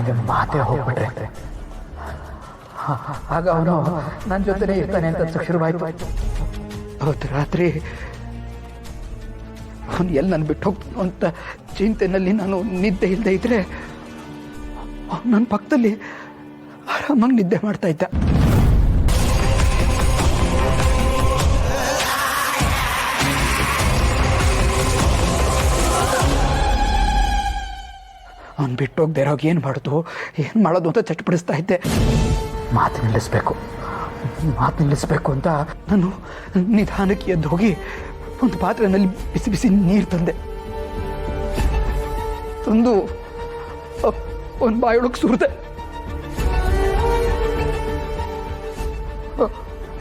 ನನಗೆ ಮಾತೇ ಹೋಗ್ಬಿಟ್ರೆ ಆಗ ಅವನು ನನ್ನ ಜೊತೆನೇ ಇರ್ತಾನೆ ಅಂತ ಶುರುವಾಯ್ತು. ಅವತ್ತು ರಾತ್ರಿ ಅವನು ಎಲ್ಲಿ ನಾನು ಬಿಟ್ಟು ಹೋಗ್ತಾನೋ ಅಂತ ಚಿಂತೆನಲ್ಲಿ ನಾನು ನಿದ್ದೆ ಇಲ್ಲದೆ ಇದ್ರೆ ನನ್ನ ಪಕ್ಕದಲ್ಲಿ ಆರಾಮಾಗಿ ನಿದ್ದೆ ಮಾಡ್ತಾ ಇದ್ದ. ಅವನು ಬಿಟ್ಟು ಹೋಗದೆ ಇರೋವಾಗ ಏನು ಮಾಡೋದು ಅಂತ ಚಟ್ಪಡಿಸ್ತಾ ಇದ್ದೆ. ಮಾತು ನಿಲ್ಲಿಸ್ಬೇಕು ಅಂತ ನಾನು ನಿಧಾನಕ್ಕೆ ಎದ್ದು ಹೋಗಿ ಒಂದು ಪಾತ್ರೆಯಲ್ಲಿ ಬಿಸಿ ಬಿಸಿ ನೀರು ತಂದು ಒಂದು ಬಾಯೊಳಗೆ ಸುರಿದೆ.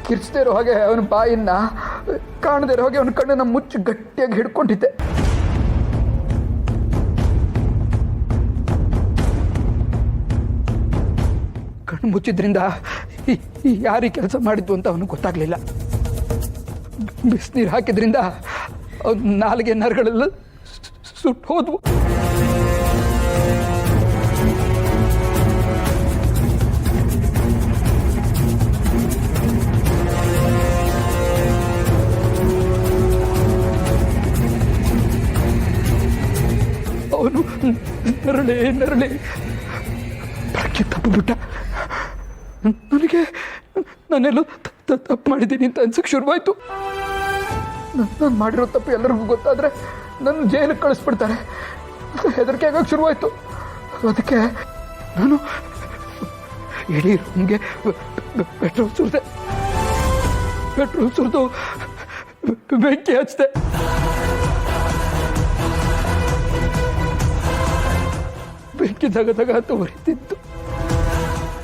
ಕಿರ್ಚದೇ ಇರೋ ಹಾಗೆ ಅವನ ಬಾಯಿನ ಕಾಣದೇ ಇರೋ ಹಾಗೆ ಅವನ ಕಣ್ಣನ್ನು ಮುಚ್ಚಿ ಗಟ್ಟಿಯಾಗಿ ಹಿಡ್ಕೊಂಡಿದ್ದೆ. ಕಣ್ಣು ಮುಚ್ಚಿದ್ರಿಂದ ಯಾರೀ ಕೆಲಸ ಮಾಡಿದ್ದು ಅಂತ ಅವನು ಗೊತ್ತಾಗ್ಲಿಲ್ಲ. ಬಿಸಿನೀರು ಹಾಕಿದ್ರಿಂದ ಅವನ ನಾಲಿಗೆ ನರಗಳೆಲ್ಲ ಸುಟ್ಟು ಹೋದ್ವು. ಅವನು ನರಳಿ ಪ್ರಜ್ಞೆ ತಪ್ಪಿಬಿಟ್ಟ. ನನಗೆ ನಾನೆಲ್ಲೋ ತಪ್ಪು ಮಾಡಿದ್ದೀನಿ ಅಂತ ಅನ್ಸಕ್ಕೆ ಶುರುವಾಯಿತು. ನಾನು ಮಾಡಿರೋ ತಪ್ಪು ಎಲ್ಲರಿಗೂ ಗೊತ್ತಾದರೆ ನನ್ನ ಜೈಲಿಗೆ ಕಳಿಸ್ಬಿಡ್ತಾರೆ. ಹೆದರಿಕೆ ಆಗಕ್ಕೆ ಶುರುವಾಯಿತು. ಅದಕ್ಕೆ ನಾನು ಇಡೀ ರೂಮ್ಗೆ ಪೆಟ್ರೋಲ್ ಸುರಿದು ಬೆಂಕಿ ಹಚ್ಚಿದೆ. ಬೆಂಕಿ ದಗ ಅಂತ ಹೊರಿತಿತ್ತು.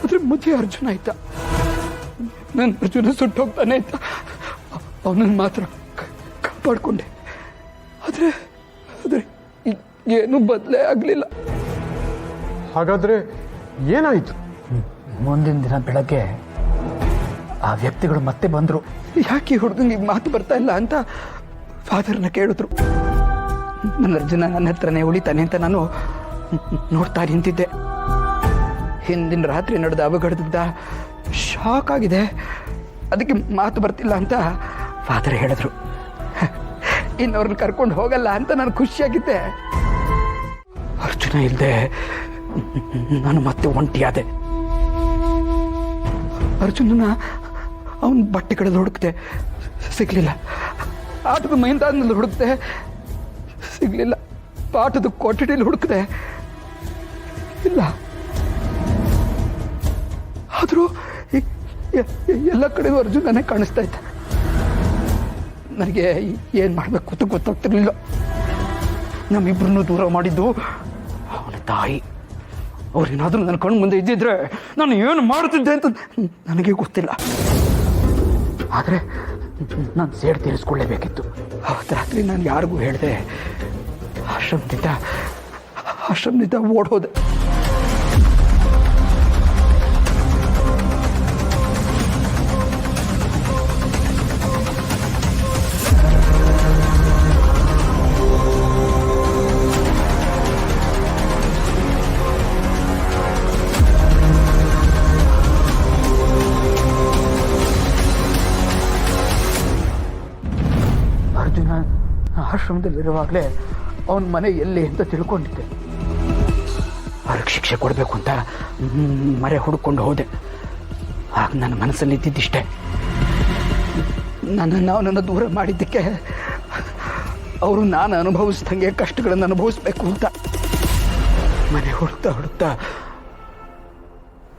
ಅದ್ರ ಮಧ್ಯೆ ಅರ್ಜುನ ಆಯ್ತಾ. ನನ್ನ ಅರ್ಜುನ ಸುಟ್ಟೋಗ್ತಾನೆ ಅಂತ ಅವನನ್ನು ಮಾತ್ರ ಕಾಪಾಡಿಕೊಂಡೆ. ಆದರೆ ಏನೂ ಬದಲೇ ಆಗಲಿಲ್ಲ. ಹಾಗಾದರೆ ಏನಾಯಿತು? ಮುಂದಿನ ದಿನ ಬೆಳಗ್ಗೆ ಆ ವ್ಯಕ್ತಿಗಳು ಮತ್ತೆ ಬಂದರು. ಯಾಕೆ ಹುಡುಗಂಗೆ ಮಾತು ಬರ್ತಾ ಇಲ್ಲ ಅಂತ ಫಾದರ್ನ ಕೇಳಿದ್ರು. ನನ್ನ ಅರ್ಜುನ ನನ್ನ ಹತ್ರನೇ ಉಳಿತಾನೆ ಅಂತ ನಾನು ನೋಡ್ತಾ ನಿಂತಿದ್ದೆ. ಹಿಂದಿನ ರಾತ್ರಿ ನಡೆದ ಅವಘಡದಿಂದ ಶಾಕ್ ಆಗಿದೆ. ಅದಕ್ಕೆ ಮಾತು ಬರ್ತಿಲ್ಲ ಅಂತ ಫಾದರ್ ಹೇಳಿದ್ರು. ಇನ್ನವ್ರನ್ನ ಕರ್ಕೊಂಡು ಹೋಗಲ್ಲ ಅಂತ ನಾನು ಖುಷಿಯಾಗಿದ್ದೆ. ಅರ್ಜುನ ಇಲ್ಲದೆ ನಾನು ಮತ್ತೆ ಒಂಟಿಯಾದೆ. ಅರ್ಜುನನ ಅವನ ಬಟ್ಟೆಗಳಲ್ಲಿ ಹುಡುಕ್ತೆ, ಸಿಗ್ಲಿಲ್ಲ. ಆಟದ ಮೈದಾನದಲ್ಲಿ ಹುಡುಕ್ತೆ, ಸಿಗ್ಲಿಲ್ಲ. ಪಾಠದ ಕೊಠಡಿಯಲ್ಲಿ ಹುಡುಕ್ತೆ, ಇಲ್ಲ. ಆದರೂ ಎಲ್ಲ ಕಡೆಗೂ ಅರ್ಜುನನೇ ಕಾಣಿಸ್ತಾ ಇದ್ದ. ನನಗೆ ಏನು ಮಾಡಬೇಕು ಅಂತ ಗೊತ್ತಾಗ್ತಿರ್ಲಿಲ್ಲ. ನಮ್ಮಿಬ್ಬರನ್ನು ದೂರ ಮಾಡಿದ್ದು ಅವನ ತಾಯಿ. ಅವ್ರೇನಾದರೂ ನನ್ನ ಕಣ್ಣು ಮುಂದೆ ಇದ್ದಿದ್ರೆ ನಾನು ಏನು ಮಾಡ್ತಿದ್ದೆ ಅಂತ ನನಗೆ ಗೊತ್ತಿಲ್ಲ. ಆದರೆ ನಾನು ಸೇಡು ತೀರಿಸ್ಕೊಳ್ಳೇಬೇಕಿತ್ತು. ಅವತ್ತು ರಾತ್ರಿ ನಾನು ಯಾರಿಗೂ ಹೇಳಿದೆ ಆಶ್ರಮದಿಂದ ಓಡೋದೆ. ಅರ್ಜುನ ಆಶ್ರಮದಲ್ಲಿರುವಾಗಲೇ ಅವನ ಮನೆ ಎಲ್ಲಿ ಅಂತ ತಿಳ್ಕೊಂಡಿದ್ದೆ. ಅವ್ರಿಗೆ ಶಿಕ್ಷೆ ಕೊಡಬೇಕು ಅಂತ ಮರೆ ಹುಡ್ಕೊಂಡು ಹೋದೆ. ಆಗ ನನ್ನ ಮನಸ್ಸಲ್ಲಿ ಇದ್ದಿದ್ದಿಷ್ಟೇ, ಅವನನ್ನು ದೂರ ಮಾಡಿದ್ದಕ್ಕೆ ಅವರು ನಾನು ಅನುಭವಿಸ್ದಂಗೆ ಕಷ್ಟಗಳನ್ನು ಅನುಭವಿಸ್ಬೇಕು ಅಂತ. ಮನೆ ಹುಡುಕ್ತಾ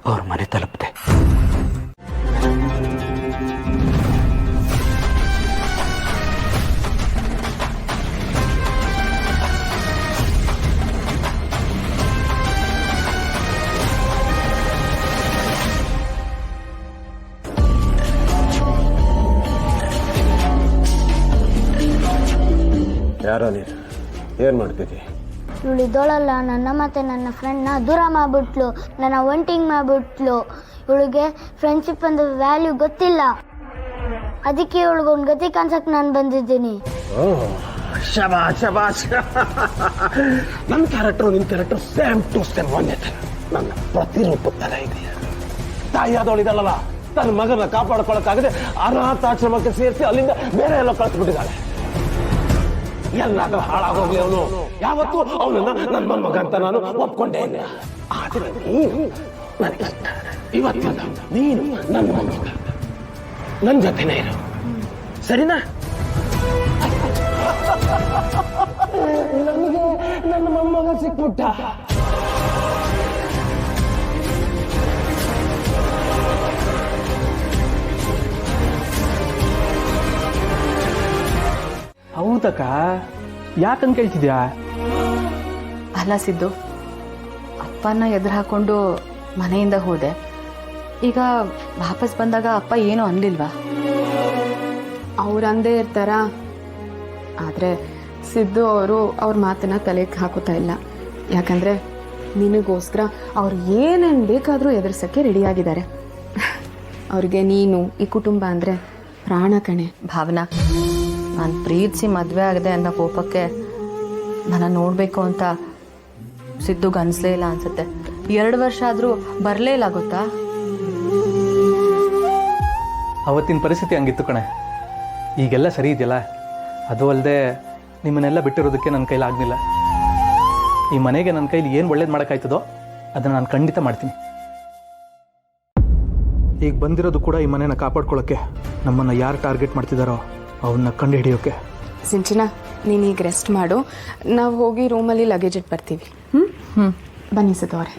ಅವ್ರ ಮನೆ ತಲುಪಿದೆ. ಯಾರ ನೀನು? ಏನು ಮಾಡ್ತಿದ್ದಿ? ಇವಳಿದ್ದೋಳಲ್ಲ, ನನ್ನ ಮತ್ತೆ ನನ್ನ ಫ್ರೆಂಡ್ನ ದೂರ ಮಾಡ್ಬಿಟ್ಲು, ನನ್ನ ಒಂಟಿಂಗ್ ಮಾಡ್ಬಿಟ್ಲು. ಇವಳಿಗೆ ಫ್ರೆಂಡ್ಶಿಪ್ ಅಂದ್ರೆ ವ್ಯಾಲ್ಯೂ ಗೊತ್ತಿಲ್ಲ. ಅದಕ್ಕೆ ಇವಳಿಗೊಂದು ಗತಿ ಕಾಣಿಸಕ್ಕೆ ನಾನು ಬಂದಿದ್ದೀನಿ. ಶಬಾಷ್. ನನ್ನ ಕ್ಯಾರೆಕ್ಟರ್ ನಿನ್ನ ಕ್ಯಾರೆಕ್ಟರ್ ಸೇಮ್ ಟು ಸೇಮ್ ಒಂದೇ ಥರ. ನನ್ನ ಪ್ರತಿರೂಪದ ಥರ ಇದೆಯಾ? ತಾಯಿಯಾದವಳಿದಲ್ಲ, ತನ್ನ ಮಗನ ಕಾಪಾಡ್ಕೊಳಕ್ಕಾಗದೆ ಅನಾಥಾಶ್ರಮಕ್ಕೆ ಸೇರಿಸಿ ಅಲ್ಲಿಂದ ಬೇರೆ ಎಲ್ಲ ಕಳಿಸ್ಬಿಟ್ಟಿದ್ದಾಳೆ. ಎಲ್ಲಾದ್ರೂ ಹಾಳಾಗೋಗ್ಲಿ ಅವನು. ಯಾವತ್ತೂ ಅವನನ್ನ ನನ್ನ ಮಗ ಅಂತ ನಾನು ಒಪ್ಕೊಂಡೇ ಇಲ್ಲ. ಆದ್ರೆ ನೀನು ನನಗಿಷ್ಟ. ಇವತ್ತಿಂದ ನೀನು ನನ್ನ ಮಗ, ನನ್ನ ಜೊತೆನೇ ಇರು, ಸರಿನಾ? ನನಗೆ ನನ್ನ ಮೊಮ್ಮಗ ಸಿಕ್ಬಿಟ್ಟ. ಹೌದಕ್ಕ, ಯಾಕಂತ ಕೇಳ್ತಿದ್ಯಾ? ಅಲ್ಲ ಸಿದ್ದು, ಅಪ್ಪನ ಎದುರು ಹಾಕೊಂಡು ಮನೆಯಿಂದ ಹೋದೆ. ಈಗ ವಾಪಸ್ ಬಂದಾಗ ಅಪ್ಪ ಏನೂ ಅನ್ಲಿಲ್ವಾ? ಅವ್ರು ಅಂದೇ ಇರ್ತಾರ. ಆದರೆ ಸಿದ್ದು ಅವರು ಅವ್ರ ಮಾತನ್ನ ತಲೆಗೆ ಹಾಕೋತಾ ಇಲ್ಲ. ಯಾಕಂದರೆ ನಿನಗೋಸ್ಕರ ಅವ್ರು ಏನೇನು ಬೇಕಾದರೂ ಎದುರಿಸೋಕ್ಕೆ ರೆಡಿಯಾಗಿದ್ದಾರೆ. ಅವ್ರಿಗೆ ನೀನು, ಈ ಕುಟುಂಬ ಅಂದರೆ ಪ್ರಾಣ ಕಣೆ. ಭಾವನಾ, ನಾನು ಪ್ರೀತಿಸಿ ಮದುವೆ ಆಗದೆ ಅನ್ನೋ ಕೋಪಕ್ಕೆ ನನ್ನ ನೋಡಬೇಕು ಅಂತ ಸಿದ್ದುಗೆ ಅನಿಸ್ಲೇ ಇಲ್ಲ ಅನ್ಸುತ್ತೆ. 2 ವರ್ಷ ಆದರೂ ಬರಲೇ ಇಲ್ಲ, ಗೊತ್ತಾ? ಅವತ್ತಿನ ಪರಿಸ್ಥಿತಿ ಹಂಗಿತ್ತು ಕಣೆ. ಈಗೆಲ್ಲ ಸರಿ ಇದೆಯಲ್ಲ. ಅದು ಅಲ್ಲದೆ ನಿಮ್ಮನ್ನೆಲ್ಲ ಬಿಟ್ಟಿರೋದಕ್ಕೆ ನನ್ನ ಕೈಲಿ ಆಗಲಿಲ್ಲ. ಈ ಮನೆಗೆ ನನ್ನ ಕೈಲಿ ಏನು ಒಳ್ಳೇದು ಮಾಡೋಕ್ಕಾಯ್ತದೋ ಅದನ್ನು ನಾನು ಖಂಡಿತ ಮಾಡ್ತೀನಿ. ಈಗ ಬಂದಿರೋದು ಕೂಡ ಈ ಮನೆನ ಕಾಪಾಡ್ಕೊಳ್ಳೋಕ್ಕೆ, ನಮ್ಮನ್ನು ಯಾರು ಟಾರ್ಗೆಟ್ ಮಾಡ್ತಿದ್ದಾರೋ ಅವನ್ನ ಕಂಡು ಹಿಡಿಯೋಕ್ಕೆ. ಸಿಂಚನ, ನೀನೀಗ ರೆಸ್ಟ್ ಮಾಡು. ನಾವು ಹೋಗಿ ರೂಮಲ್ಲಿ ಲಗೇಜ್ ಇಟ್ಟು ಬರ್ತೀವಿ. ಬನ್ನಿ ಸಿದ್ದವ್ರೆ.